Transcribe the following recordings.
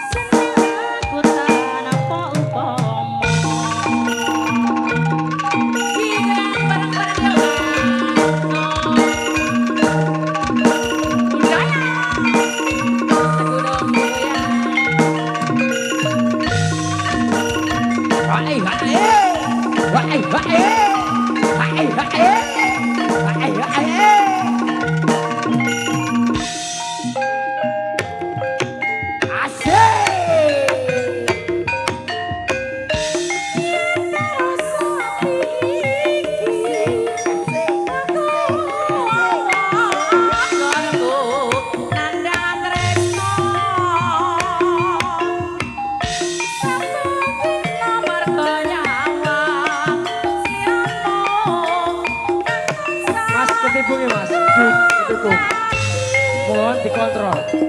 Seneng aku mohon dikontrol.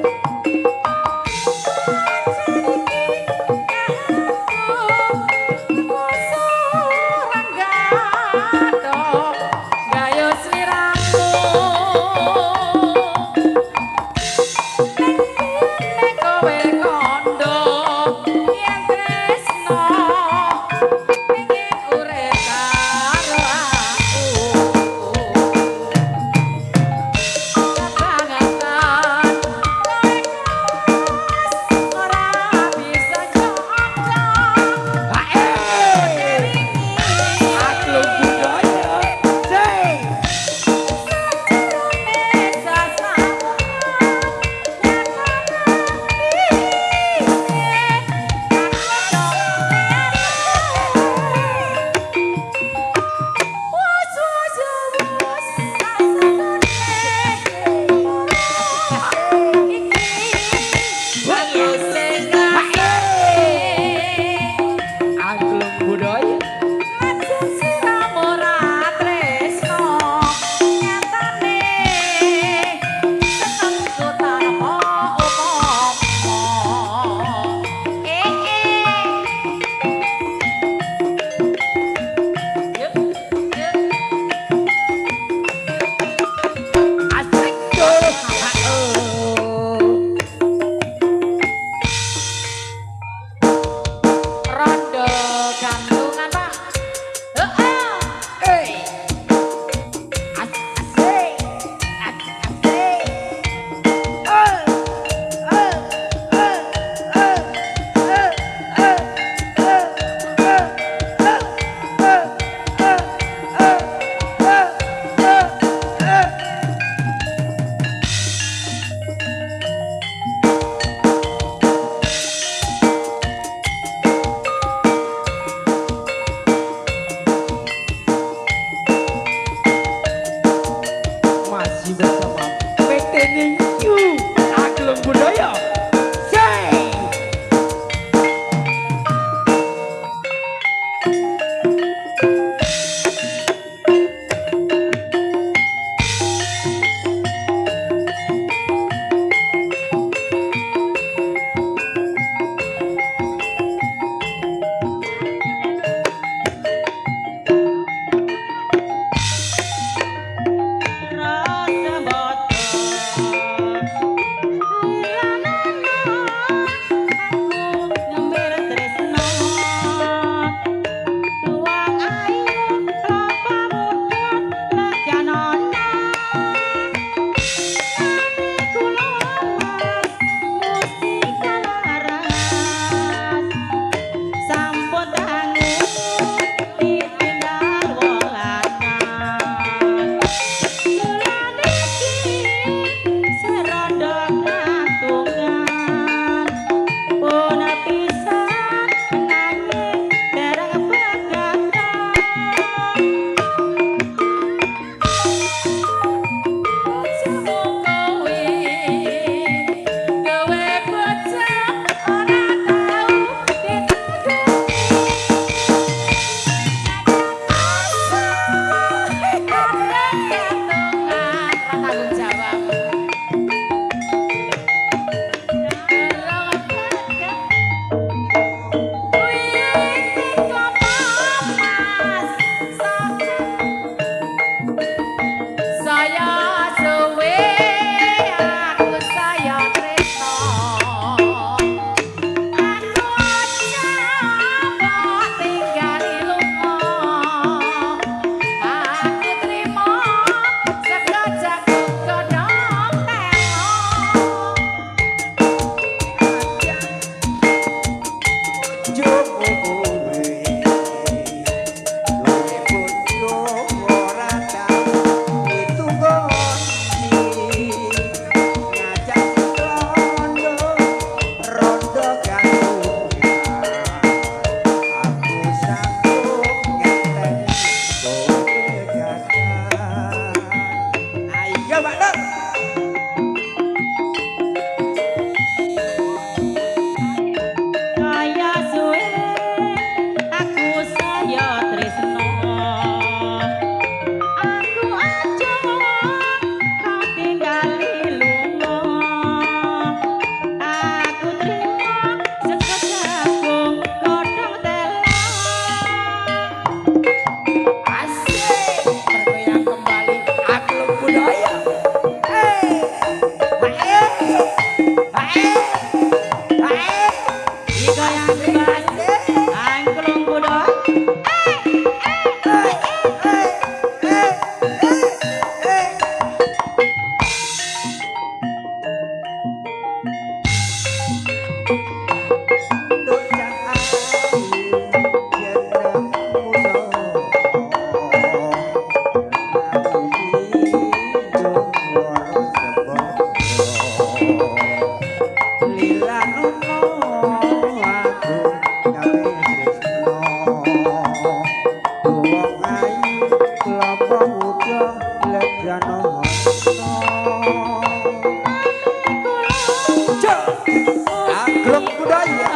Angklung budaya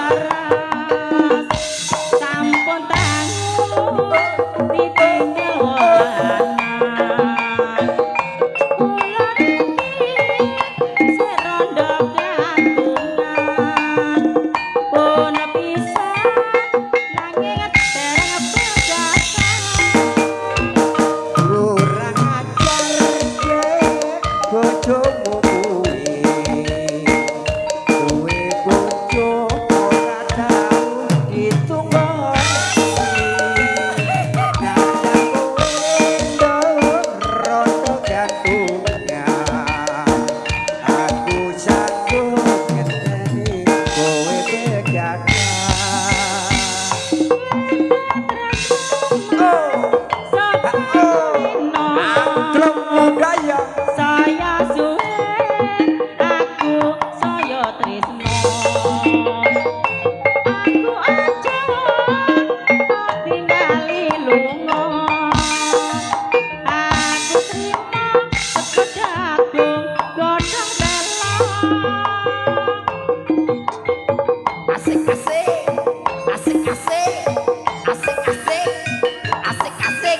sampun tangu ditinggal walanan kula niki serondo gantungan pun pisan nanging dereng pegatan kurang ajar bojomu kuwi duwe bojo ora tau ditungoni nang rondo gantungan aku sanggup ngenteni kowe bedakan angklung budaya saya suwe aku saya tresno aku aja tingali lunga aku trimo sepedagung godhong asik asik asik asik asik asik asik asik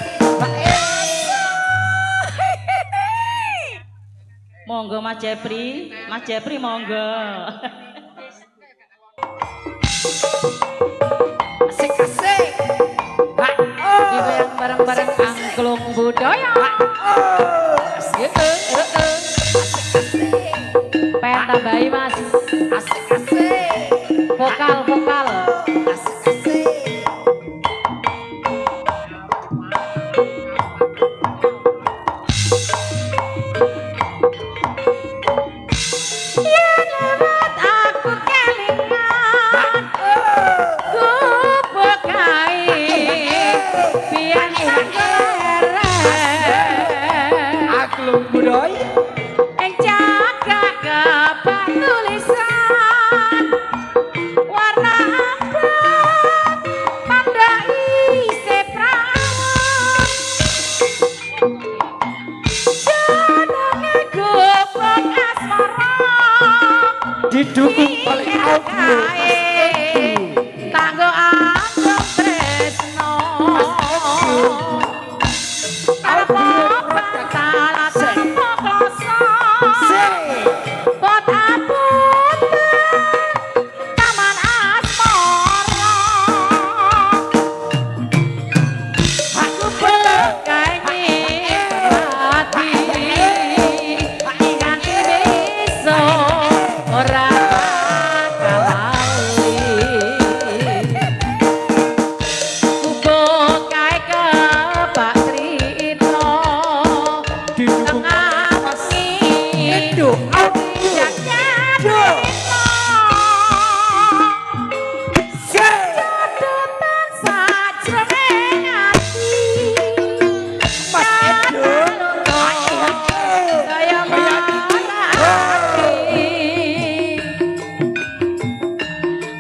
monggo Mas Jepri monggo asik asik bareng-bareng angklung budaya pengen tambahi Mas asik asik vokal asik asik lewat aku kelingan gubuk kae biyen angklung budaya ing jaga kebak tulisan warna abang mandak isih prawan jenenge gubuk asmara didukung oleh audio tanggo angklung tresno apa bantala tempo kloso pot apun taman asmara aku pengen hati nganti besok ora kalali kubuk kae kebak trito didukung tengah Edo audio Mas Edo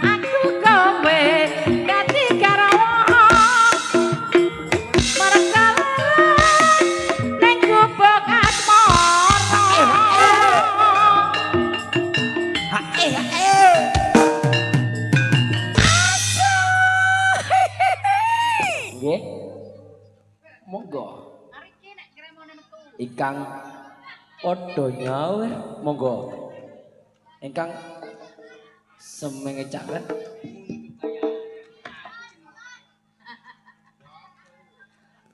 aku kowe ganti karo mereka neng gubuk asmara nggih monggo ingkang padha nyawer monggo ingkang semengecaken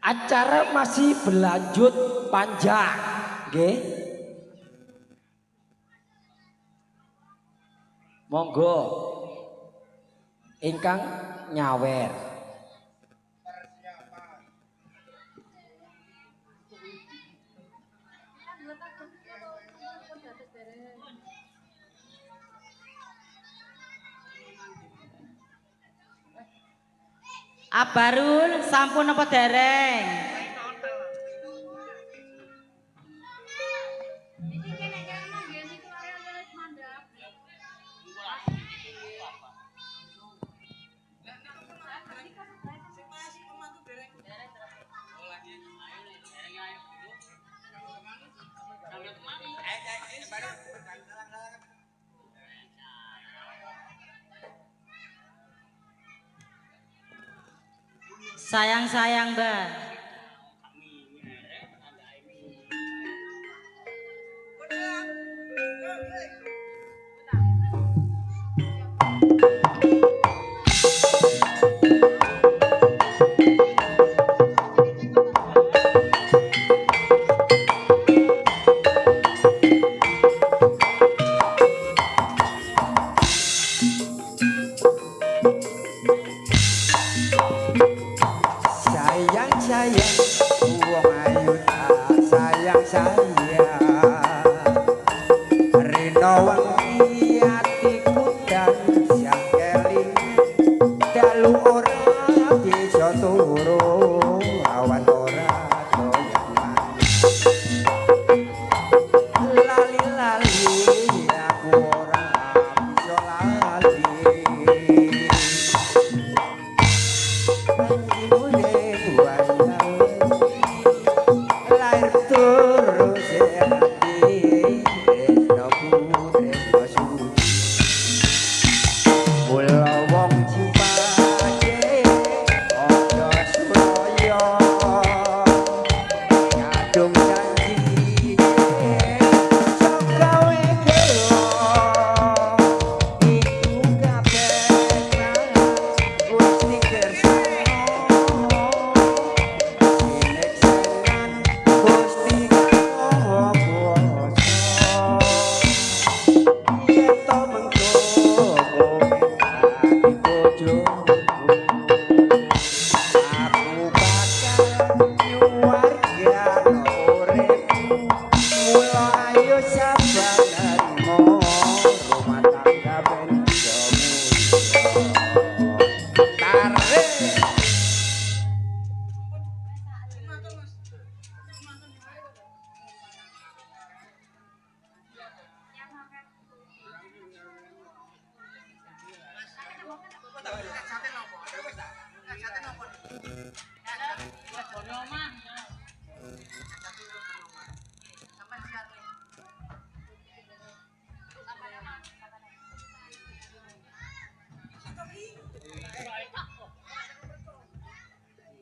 acara masih berlanjut panjang nggih monggo ingkang nyawer Abarul sampun apa dereng? Sayang-sayang, Mbak.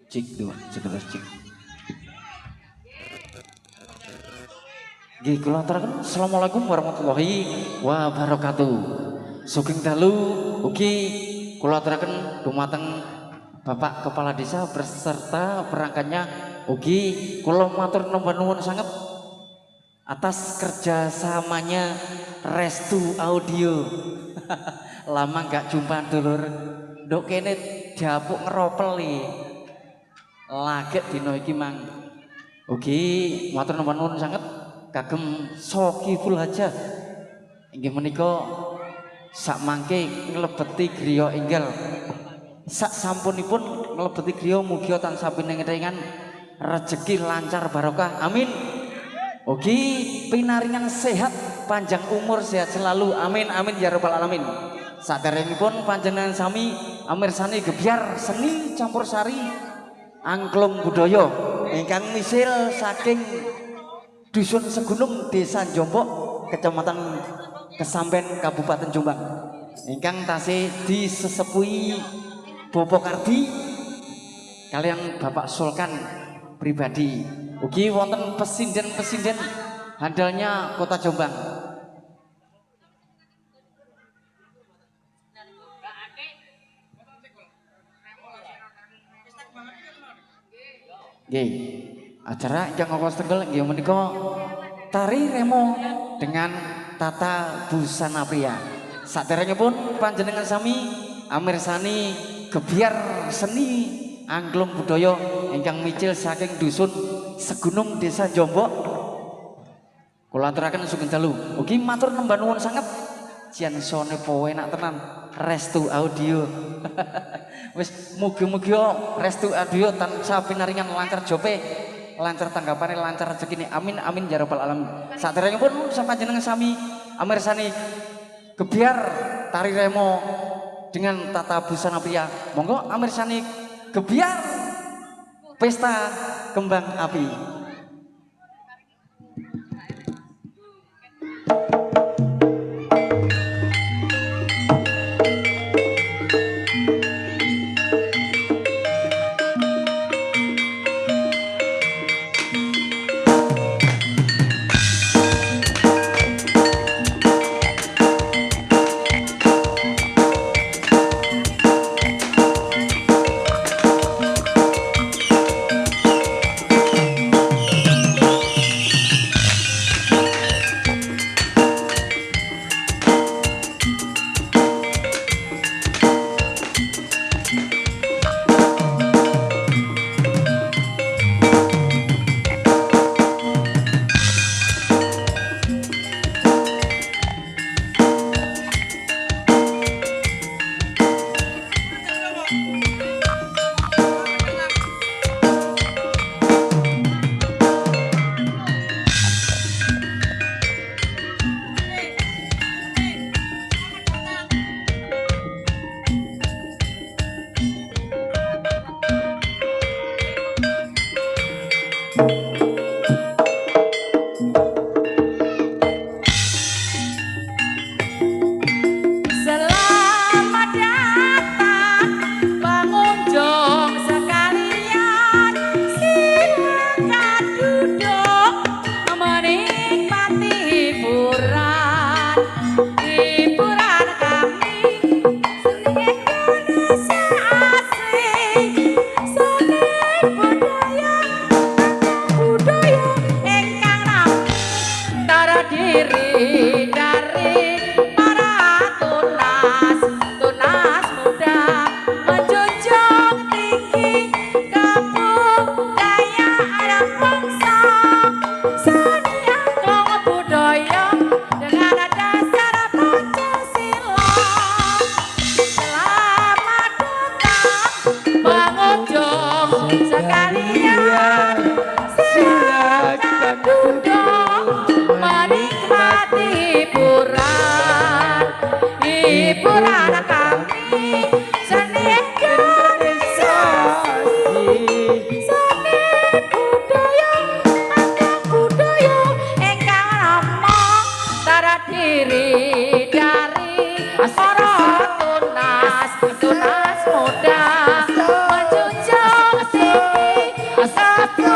Cik dua, sekedar cik. Nggih kula aturaken Assalamualaikum warahmatullahi wabarakatuh. Sugeng dalu ugi kula aturaken dumateng Bapak Kepala Desa beserta perangkatnya ugi kula matur nuwun sanget atas kerjasamanya Restu Audio. Lama nggak jumpa dulur. Nduk kene diapuk ngeropeli. Laget dino iki mang. Ugi matur nuwun sanget kagem Soki Full Hajah. Inggih menika sak mangke nglebeti griya enggal. Sak sampunipun nglebeti griya mugi tansah pinengengan rejeki lancar barokah. Amin. Ugi pinaringan sehat, panjang umur, sehat selalu. Amin amin ya rabbal alamin. Saderengipun panjenengan sami amirsani gebyar seni campur sari angklung budaya ingkang misil saking Dusun Segunung Desa Jombok Kecamatan Kesamben Kabupaten Jombang ingkang tasih disesepuhi Bapak Kardi kalian Bapak Sulkan pribadi ugi wonten pesinden-pesinden handalnya Kota Jombang. Nggih, acara ingkang ngokos tenggal nggih menika tari remo dengan tata busana pria. Saderengipun panjenengan sami amirsani gebyar seni angklung budaya ingkang micil saking Dusun Segunung Desa Jombok. Kula aturaken sugeng dalu. Ugi matur nembah nuwun sanget jan sone enak tenan Restu Audio. Wis mugi-mugi Restu Audio tansah pinaringan lancar jope, lancar tanggapane, lancar rezekine. Amin amin ya rabbal alamin. Saderengipun sapanjenengan sami amirsani gebyar tari remo dengan tata busana pria. Monggo amirsani gebyar pesta kembang api. aturan kami seni Indonesia seni budaya angkat budaya ingkang rama terdiri dari para tunas tunas muda menjunjung tinggi satu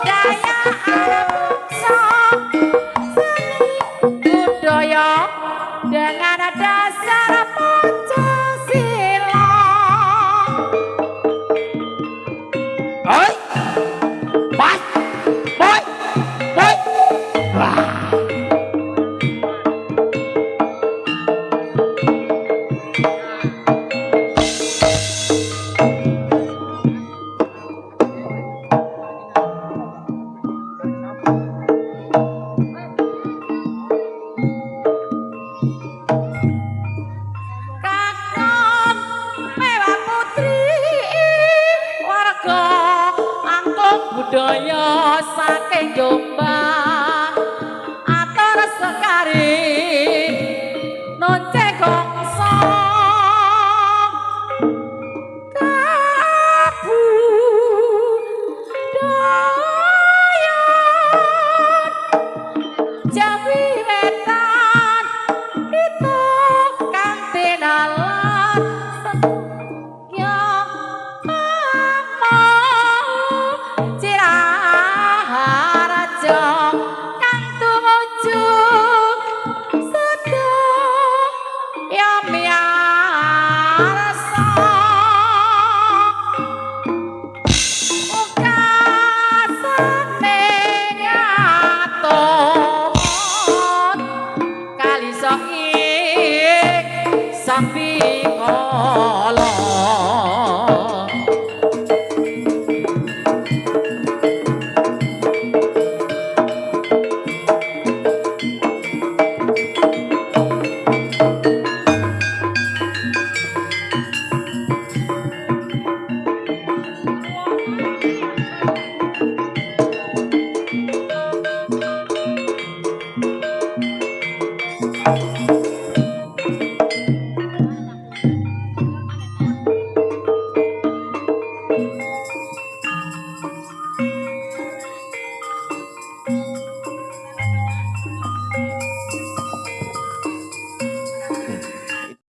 daya bangsa budaya dengan dasar Pancasila. Oi, boy, boy, boy. Wah. Kakang mewah putri warga angkung budaya saking Jombang atur sekari nonce gongso kabudayan Jawi Wetan itu kanthi dalan ya Ciraharaja kang tumuju sedaya miarsa ukasane nyaton kali sok ik sampi kala